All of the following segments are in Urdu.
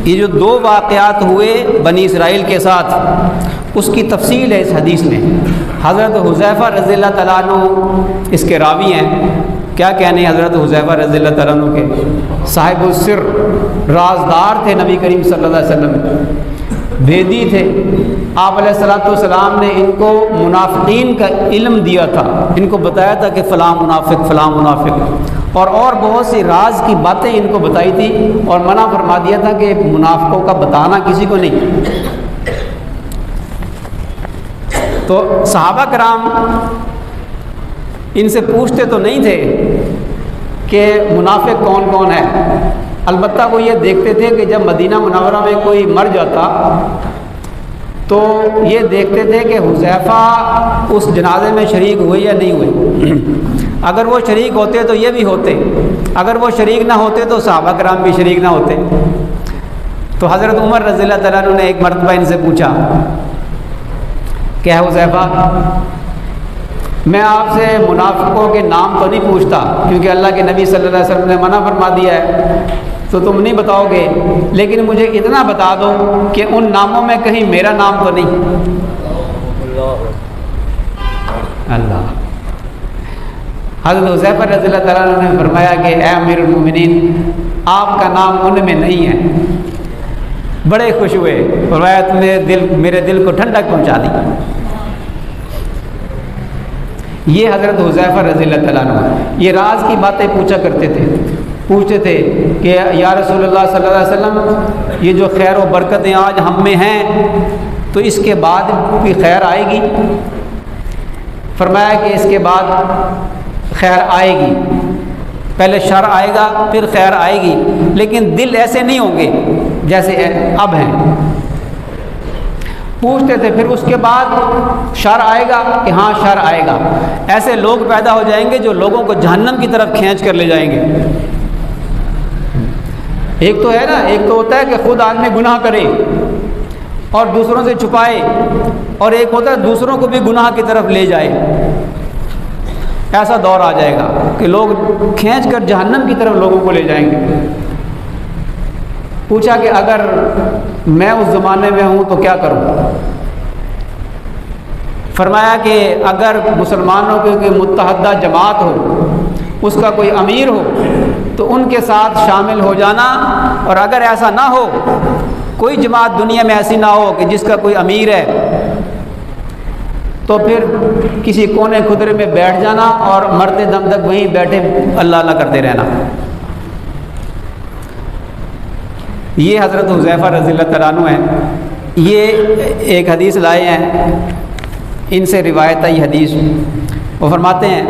یہ جو دو واقعات ہوئے بنی اسرائیل کے ساتھ، اس کی تفصیل ہے اس حدیث میں۔ حضرت حذیفہ رضی اللہ تعالیٰ عنہ اس کے راوی ہیں۔ کیا کہنے حضرت حذیفہ رضی اللہ تعالیٰ عنہ کے، صاحب السر، رازدار تھے نبی کریم صلی اللہ علیہ وسلم، بھیدی تھے۔ آپ علیہ الصلوۃ والسلام نے ان کو منافقین کا علم دیا تھا، ان کو بتایا تھا کہ فلاں منافق فلاں منافق، اور بہت سی راز کی باتیں ان کو بتائی تھی، اور منع فرما دیا تھا کہ منافقوں کا بتانا کسی کو نہیں۔ تو صحابہ کرام ان سے پوچھتے تو نہیں تھے کہ منافق کون کون ہے، البتہ وہ یہ دیکھتے تھے کہ جب مدینہ منورہ میں کوئی مر جاتا تو یہ دیکھتے تھے کہ حذیفہ اس جنازے میں شریک ہوئے یا نہیں ہوئے۔ اگر وہ شریک ہوتے تو یہ بھی ہوتے، اگر وہ شریک نہ ہوتے تو صحابہ کرام بھی شریک نہ ہوتے۔ تو حضرت عمر رضی اللہ تعالیٰ عنہ نے ایک مرتبہ ان سے پوچھا کہ حذیفہ، میں آپ سے منافقوں کے نام تو نہیں پوچھتا کیونکہ اللہ کے نبی صلی اللہ علیہ وسلم نے منع فرما دیا ہے، تو تم نہیں بتاؤ گے، لیکن مجھے اتنا بتا دو کہ ان ناموں میں کہیں میرا نام تو نہیں۔ اللہ حضرت حذیفہ رضی اللہ تعالیٰ عنہ نے فرمایا کہ اے امیر المومنین، آپ کا نام ان میں نہیں ہے۔ بڑے خوش ہوئے، فرمایا تم نے میرے دل کو ٹھنڈک پہنچا دی۔ یہ حضرت حذیفہ رضی اللہ تعالیٰ عنہ یہ راز کی باتیں پوچھتے تھے کہ یا رسول اللہ صلی اللہ علیہ وسلم، یہ جو خیر و برکتیں آج ہم میں ہیں تو اس کے بعد بھی خیر آئے گی؟ فرمایا کہ اس کے بعد خیر آئے گی، پہلے شر آئے گا پھر خیر آئے گی، لیکن دل ایسے نہیں ہوں گے جیسے اب ہیں۔ پوچھتے تھے پھر اس کے بعد شر آئے گا کہ ہاں شر آئے گا، ایسے لوگ پیدا ہو جائیں گے جو لوگوں کو جہنم کی طرف کھینچ کر لے جائیں گے۔ ایک تو ہے نا، ایک تو ہوتا ہے کہ خود آدمی گناہ کرے اور دوسروں سے چھپائے، اور ایک ہوتا ہے دوسروں کو بھی گناہ کی طرف لے جائے۔ ایسا دور آ جائے گا کہ لوگ کھینچ کر جہنم کی طرف لوگوں کو لے جائیں گے۔ پوچھا کہ اگر میں اس زمانے میں ہوں تو کیا کروں؟ فرمایا کہ اگر مسلمانوں کی کوئی متحدہ جماعت ہو، اس کا کوئی امیر ہو تو ان کے ساتھ شامل ہو جانا، اور اگر ایسا نہ ہو، کوئی جماعت دنیا میں ایسی نہ ہو کہ جس کا کوئی امیر ہے، تو پھر کسی کونے خدرے میں بیٹھ جانا اور مرتے دم تک وہیں بیٹھے اللہ اللہ کرتے رہنا۔ یہ حضرت حذیفہ رضی اللہ تعالیٰ عنہ ہیں۔ یہ ایک حدیث لائے ہیں، ان سے روایت ہے یہ حدیث۔ وہ فرماتے ہیں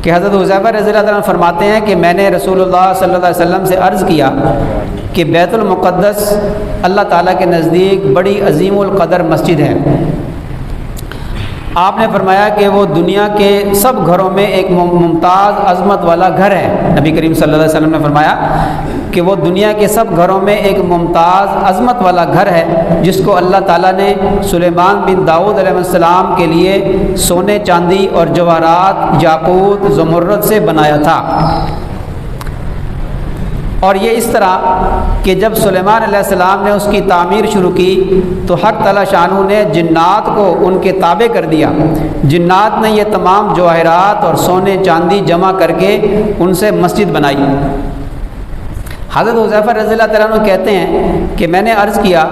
کہ حضرت حذیفہ رضی اللہ تعالیٰ عنہ فرماتے ہیں کہ میں نے رسول اللہ صلی اللہ علیہ وسلم سے عرض کیا کہ بیت المقدس اللہ تعالیٰ کے نزدیک بڑی عظیم القدر مسجد ہے۔ آپ نے فرمایا کہ وہ دنیا کے سب گھروں میں ایک ممتاز عظمت والا گھر ہے۔ نبی کریم صلی اللہ علیہ وسلم نے فرمایا کہ وہ دنیا کے سب گھروں میں ایک ممتاز عظمت والا گھر ہے جس کو اللہ تعالیٰ نے سلیمان بن داؤد علیہ السلام کے لیے سونے چاندی اور جواہرات، یاقوت، زمرد سے بنایا تھا۔ اور یہ اس طرح کہ جب سلیمان علیہ السلام نے اس کی تعمیر شروع کی تو حق تعالیٰ شانہ نے جنات کو ان کے تابع کر دیا۔ جنات نے یہ تمام جواہرات اور سونے چاندی جمع کر کے ان سے مسجد بنائی۔ حضرت حذیفہ رضی اللہ تعالیٰ عنہ کہتے ہیں کہ میں نے عرض کیا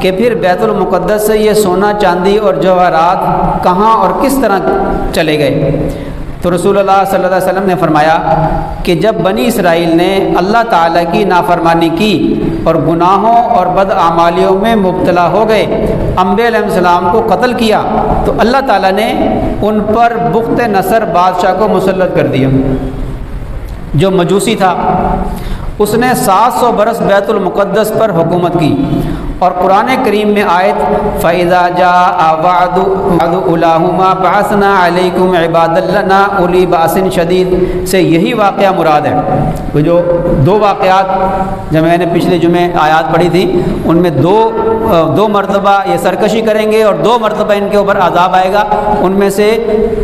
کہ پھر بیت المقدس سے یہ سونا چاندی اور جواہرات کہاں اور کس طرح چلے گئے؟ تو رسول اللہ صلی اللہ علیہ وسلم نے فرمایا کہ جب بنی اسرائیل نے اللہ تعالیٰ کی نافرمانی کی اور گناہوں اور بداعمالیوں میں مبتلا ہو گئے، انبیاء علیہ السلام کو قتل کیا، تو اللہ تعالیٰ نے ان پر بخت نصر بادشاہ کو مسلط کر دیا جو مجوسی تھا۔ اس نے 700 برس بیت المقدس پر حکومت کی، اور قرآن کریم میں آیت فَإِذَا جَاءَ وَعْدُ أُولَاهُمَا بَعَثْنَا عَلَيْكُمْ عِبَادًا لَنَا أُولِي بَأْسٍ شَدِيدٍ سے یہی واقعہ مراد ہے۔ وہ جو دو واقعات جب میں نے پچھلے جمعے آیات پڑھی تھی ان میں دو مرتبہ یہ سرکشی کریں گے اور 2 مرتبہ ان کے اوپر عذاب آئے گا۔ ان میں سے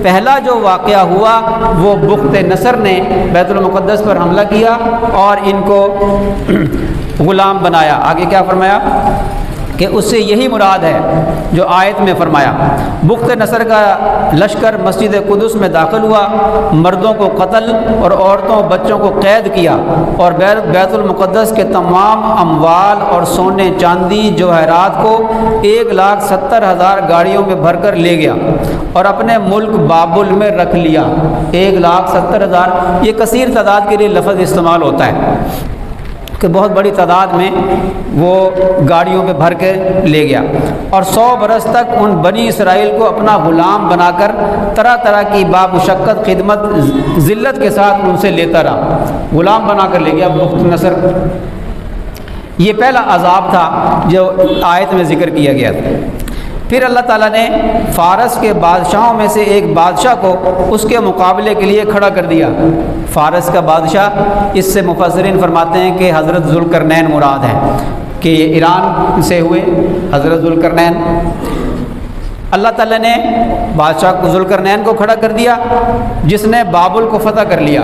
پہلا جو واقعہ ہوا وہ بخت نصر نے بیت المقدس پر حملہ کیا اور ان کو غلام بنایا۔ آگے کیا فرمایا کہ اس سے یہی مراد ہے جو آیت میں فرمایا، بخت نصر کا لشکر مسجد قدس میں داخل ہوا، مردوں کو قتل اور عورتوں بچوں کو قید کیا، اور بیت المقدس کے تمام اموال اور سونے چاندی جواہرات کو 1,70,000 گاڑیوں میں بھر کر لے گیا اور اپنے ملک بابل میں رکھ لیا۔ 1,70,000 یہ کثیر تعداد کے لیے لفظ استعمال ہوتا ہے کہ بہت بڑی تعداد میں وہ گاڑیوں پہ بھر کے لے گیا، اور 100 برس تک ان بنی اسرائیل کو اپنا غلام بنا کر طرح طرح کی بامشقت خدمت ذلت کے ساتھ ان سے لیتا رہا۔ غلام بنا کر لے گیا بخت نصر۔ یہ پہلا عذاب تھا جو آیت میں ذکر کیا گیا تھا۔ پھر اللہ تعالیٰ نے فارس کے بادشاہوں میں سے ایک بادشاہ کو اس کے مقابلے کے لیے کھڑا کر دیا۔ فارس کا بادشاہ، اس سے مفسرین فرماتے ہیں کہ حضرت ذوالقرنین مراد ہیں، کہ یہ ایران سے ہوئے حضرت ذوالقرنین۔ اللہ تعالیٰ نے بادشاہ ذوالقرنین کو کھڑا کر دیا جس نے بابل کو فتح کر لیا،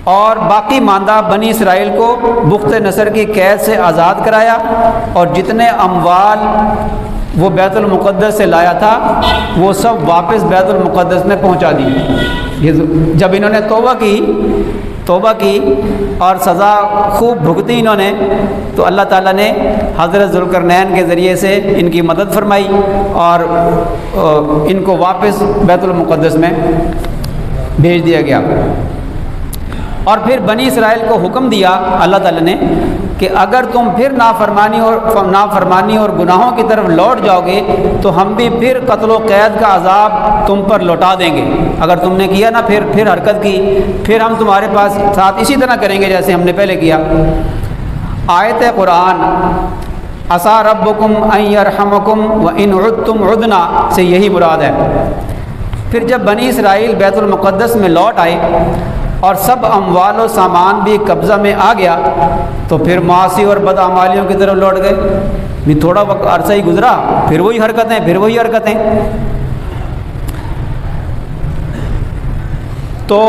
اور باقی ماندہ بنی اسرائیل کو بخت نصر کی قید سے آزاد کرایا، اور جتنے اموال وہ بیت المقدس سے لایا تھا وہ سب واپس بیت المقدس میں پہنچا دی۔ جب انہوں نے توبہ کی اور سزا خوب بھگتی انہوں نے، تو اللہ تعالیٰ نے حضرت ذوالقرنین کے ذریعے سے ان کی مدد فرمائی اور ان کو واپس بیت المقدس میں بھیج دیا گیا۔ اور پھر بنی اسرائیل کو حکم دیا اللہ تعالیٰ نے کہ اگر تم پھر نافرمانی اور گناہوں کی طرف لوٹ جاؤ گے تو ہم بھی پھر قتل و قید کا عذاب تم پر لوٹا دیں گے۔ اگر تم نے کیا نا پھر حرکت کی، پھر ہم تمہارے پاس ساتھ اسی طرح کریں گے جیسے ہم نے پہلے کیا۔ آیت قرآن عسیٰ ربکم ان یرحمکم وان عدتم عدنا سے یہی مراد ہے۔ پھر جب بنی اسرائیل بیت المقدس میں لوٹ آئے اور سب اموال و سامان بھی قبضہ میں آ گیا تو پھر معاصی اور بدعمالیوں کی طرف لوٹ گئے۔ بھی تھوڑا وقت عرصہ ہی گزرا، پھر وہی حرکتیں۔ تو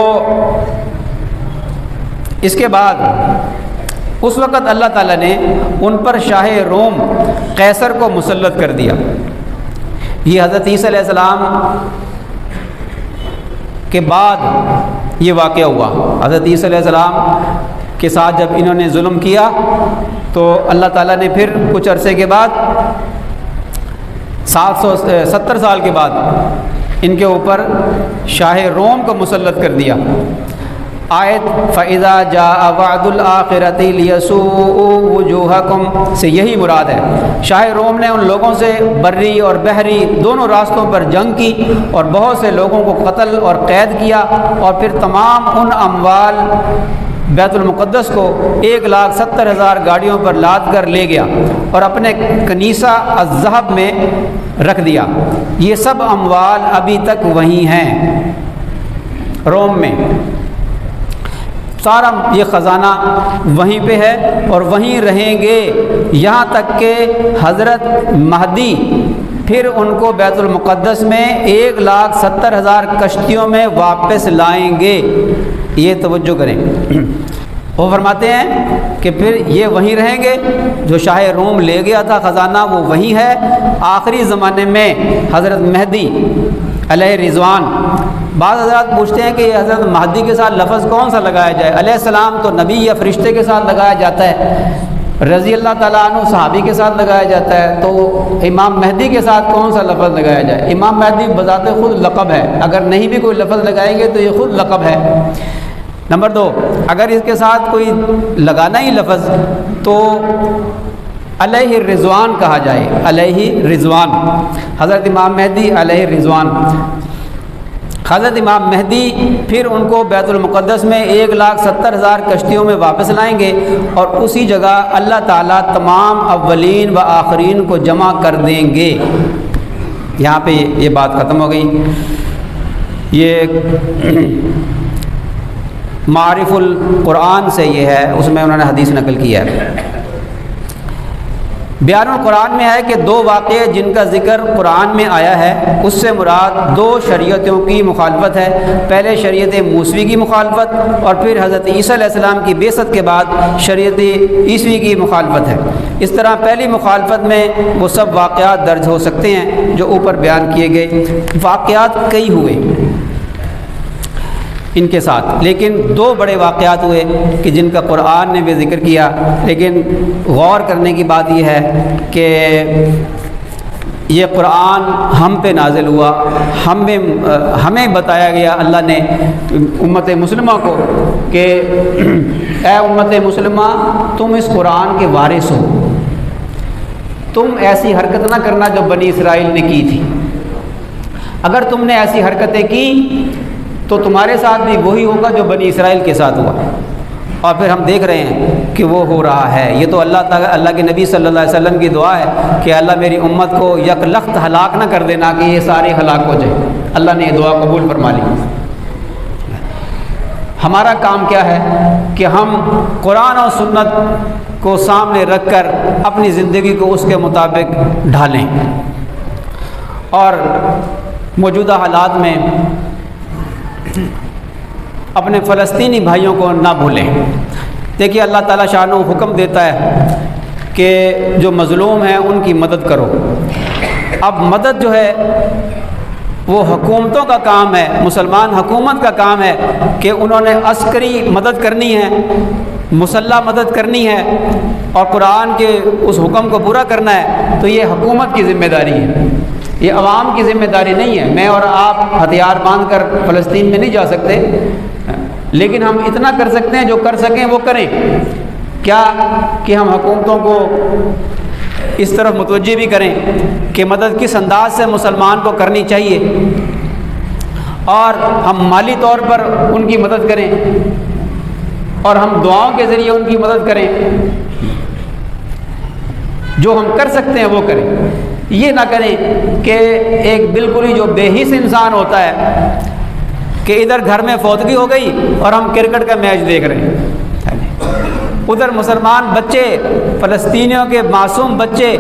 اس کے بعد اس وقت اللہ تعالیٰ نے ان پر شاہ روم قیصر کو مسلط کر دیا۔ یہ حضرت عیسیٰ علیہ السلام کے بعد یہ واقعہ ہوا۔ حضرت عیسیٰ علیہ السلام کے ساتھ جب انہوں نے ظلم کیا تو اللہ تعالیٰ نے پھر کچھ عرصے کے بعد 770 سال کے بعد ان کے اوپر شاہ روم کو مسلط کر دیا۔ آیت فَإِذَا جَاءَ وَعْدُ الْآخِرَةِ لِيَسُوءُوا وُجُوهَكُمْ سے یہی مراد ہے۔ شاہ روم نے ان لوگوں سے بری اور بحری دونوں راستوں پر جنگ کی اور بہت سے لوگوں کو قتل اور قید کیا، اور پھر تمام ان اموال بیت المقدس کو 1,70,000 گاڑیوں پر لاد کر لے گیا اور اپنے کنیسہ الذہب میں رکھ دیا۔ یہ سب اموال ابھی تک وہیں ہیں روم میں، سارا یہ خزانہ وہیں پہ ہے اور وہیں رہیں گے یہاں تک کہ حضرت مہدی پھر ان کو بیت المقدس میں 1,70,000 کشتیوں میں واپس لائیں گے۔ یہ توجہ کریں، وہ فرماتے ہیں کہ پھر یہ وہیں رہیں گے، جو شاہ روم لے گیا تھا خزانہ وہ وہیں ہے۔ آخری زمانے میں حضرت مہدی علیہ رضوان، بعض حضرات پوچھتے ہیں کہ یہ حضرت مہدی کے ساتھ لفظ کون سا لگایا جائے؟ علیہ السلام تو نبی یا فرشتے کے ساتھ لگایا جاتا ہے، رضی اللہ تعالیٰ عنہ صحابی کے ساتھ لگایا جاتا ہے، تو امام مہدی کے ساتھ کون سا لفظ لگایا جائے؟ امام مہدی بذات خود لقب ہے، اگر نہیں بھی کوئی لفظ لگائیں گے تو یہ خود لقب ہے۔ نمبر 2، اگر اس کے ساتھ کوئی لگانا ہی لفظ تو علیہ رضوان کہا جائے، علیہ رضوان، حضرت امام مہدی علیہ رضوان۔ حضرت امام مہدی پھر ان کو بیت المقدس میں 1,70,000 کشتیوں میں واپس لائیں گے، اور اسی جگہ اللہ تعالیٰ تمام اولین و آخرین کو جمع کر دیں گے۔ یہاں پہ یہ بات ختم ہو گئی۔ یہ معارف القرآن سے یہ ہے، اس میں انہوں نے حدیث نقل کی ہے۔ بیان القرآن میں ہے کہ دو واقعے جن کا ذکر قرآن میں آیا ہے، اس سے مراد دو شریعتوں کی مخالفت ہے۔ پہلے شریعت موسوی کی مخالفت اور پھر حضرت عیسیٰ علیہ السلام کی بعثت کے بعد شریعت عیسوی کی مخالفت ہے۔ اس طرح پہلی مخالفت میں وہ سب واقعات درج ہو سکتے ہیں جو اوپر بیان کیے گئے۔ واقعات کئی ہوئے ان کے ساتھ، لیکن دو بڑے واقعات ہوئے کہ جن کا قرآن نے بھی ذکر کیا، لیکن غور کرنے کی بات یہ ہے کہ یہ قرآن ہم پہ نازل ہوا، ہمیں بتایا گیا اللہ نے امت مسلمہ کو کہ اے امت مسلمہ تم اس قرآن کے وارث ہو، تم ایسی حرکت نہ کرنا جو بنی اسرائیل نے کی تھی۔ اگر تم نے ایسی حرکتیں کی تو تمہارے ساتھ بھی وہی ہوگا جو بنی اسرائیل کے ساتھ ہوا، اور پھر ہم دیکھ رہے ہیں کہ وہ ہو رہا ہے۔ یہ تو اللہ کے نبی صلی اللہ علیہ وسلم کی دعا ہے کہ اللہ میری امت کو یک لخت ہلاک نہ کر دینا کہ یہ سارے ہلاک ہو جائیں۔ اللہ نے یہ دعا قبول فرما لی۔ ہمارا کام کیا ہے کہ ہم قرآن اور سنت کو سامنے رکھ کر اپنی زندگی کو اس کے مطابق ڈھالیں، اور موجودہ حالات میں اپنے فلسطینی بھائیوں کو نہ بھولیں۔ دیکھیے اللہ تعالیٰ شانہ حکم دیتا ہے کہ جو مظلوم ہیں ان کی مدد کرو۔ اب مدد جو ہے وہ حکومتوں کا کام ہے، مسلمان حکومت کا کام ہے کہ انہوں نے عسکری مدد کرنی ہے، مسلح مدد کرنی ہے، اور قرآن کے اس حکم کو پورا کرنا ہے۔ تو یہ حکومت کی ذمہ داری ہے، یہ عوام کی ذمہ داری نہیں ہے۔ میں اور آپ ہتھیار باندھ کر فلسطین میں نہیں جا سکتے، لیکن ہم اتنا کر سکتے ہیں، جو کر سکیں وہ کریں۔ کیا کہ ہم حکومتوں کو اس طرف متوجہ بھی کریں کہ مدد کس انداز سے مسلمان کو کرنی چاہیے، اور ہم مالی طور پر ان کی مدد کریں، اور ہم دعاؤں کے ذریعے ان کی مدد کریں۔ جو ہم کر سکتے ہیں وہ کریں، یہ نہ کریں کہ ایک بالکل ہی جو بے حس انسان ہوتا ہے کہ ادھر گھر میں فوتگی ہو گئی اور ہم کرکٹ کا میچ دیکھ رہے ہیں، ادھر مسلمان بچے، فلسطینیوں کے معصوم بچے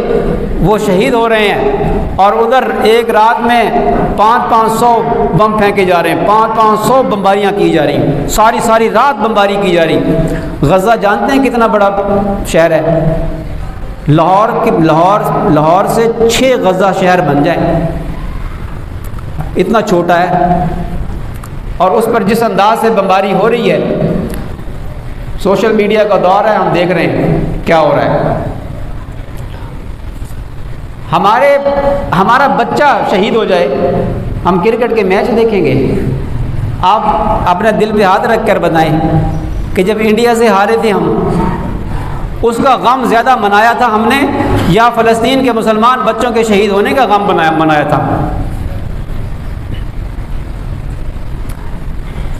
وہ شہید ہو رہے ہیں، اور ادھر ایک رات میں 500 بم پھینکے جا رہے ہیں، 500 بمباریاں کی جا رہی ہیں، ساری رات بمباری کی جا رہی۔ غزہ جانتے ہیں کتنا بڑا شہر ہے؟ لاہور سے 6 غزہ شہر بن جائیں، اتنا چھوٹا ہے، اور اس پر جس انداز سے بمباری ہو رہی ہے، سوشل میڈیا کا دور ہے، ہم دیکھ رہے ہیں کیا ہو رہا ہے۔ ہمارا بچہ شہید ہو جائے، ہم کرکٹ کے میچ دیکھیں گے؟ آپ اپنے دل پہ ہاتھ رکھ کر بتائیں کہ جب انڈیا سے ہارے تھے ہم، اس کا غم زیادہ منایا تھا ہم نے یا فلسطین کے مسلمان بچوں کے شہید ہونے کا غم منایا تھا؟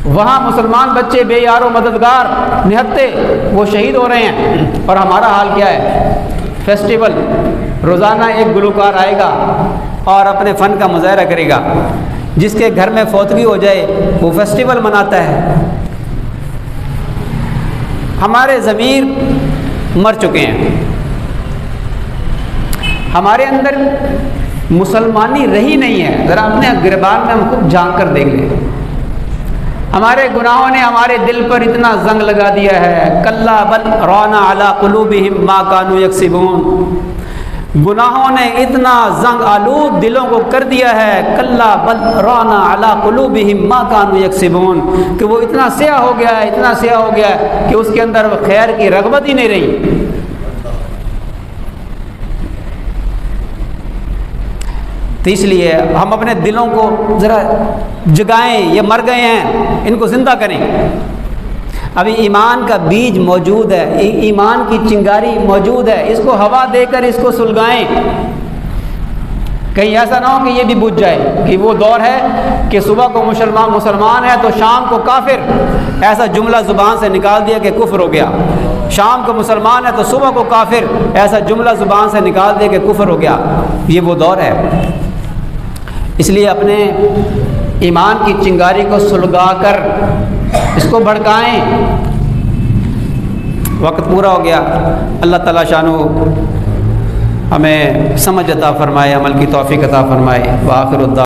وہاں مسلمان بچے بے یار و مددگار نہتے وہ شہید ہو رہے ہیں، اور ہمارا حال کیا ہے؟ فیسٹیول، روزانہ ایک گلوکار آئے گا اور اپنے فن کا مظاہرہ کرے گا، جس کے گھر میں فوتگی ہو جائے وہ فیسٹیول مناتا ہے۔ ہمارے ضمیر مر چکے ہیں، ہمارے اندر مسلمانی رہی نہیں ہے۔ ذرا اپنے گریبان میں ہم خود جھانک کر دیکھ لیں، ہمارے گناہوں نے ہمارے دل پر اتنا زنگ لگا دیا ہے۔ کلا بل رانا علی قلوبہم ما کانوا یکسبون، گناہوں نے اتنا زنگ آلود دلوں کو کر دیا ہے۔ کلا بل رانا علی قلوبہم ما کانوا یکسبون، کہ وہ اتنا سیاہ ہو گیا ہے، اتنا سیاہ ہو گیا ہے کہ اس کے اندر خیر کی رغبت ہی نہیں رہی۔ تو اس لیے ہم اپنے دلوں کو ذرا جگائیں، یہ مر گئے ہیں، ان کو زندہ کریں۔ ابھی ایمان کا بیج موجود ہے، ایمان کی چنگاری موجود ہے، اس کو ہوا دے کر اس کو سلگائیں، کہیں ایسا نہ ہو کہ یہ بھی بجھ جائے۔ کہ وہ دور ہے کہ صبح کو مسلمان ہے تو شام کو کافر، ایسا جملہ زبان سے نکال دیا کہ کفر ہو گیا۔ شام کو مسلمان ہے تو صبح کو کافر، ایسا جملہ زبان سے نکال دیا کہ کفر ہو گیا۔ یہ وہ دور ہے۔ اس لیے اپنے ایمان کی چنگاری کو سلگا کر اس کو بھڑکائیں۔ وقت پورا ہو گیا۔ اللہ تعالیٰ شانہ ہمیں سمجھ عطا فرمائے، عمل کی توفیق عطا فرمائے۔ وآخر الدعوانا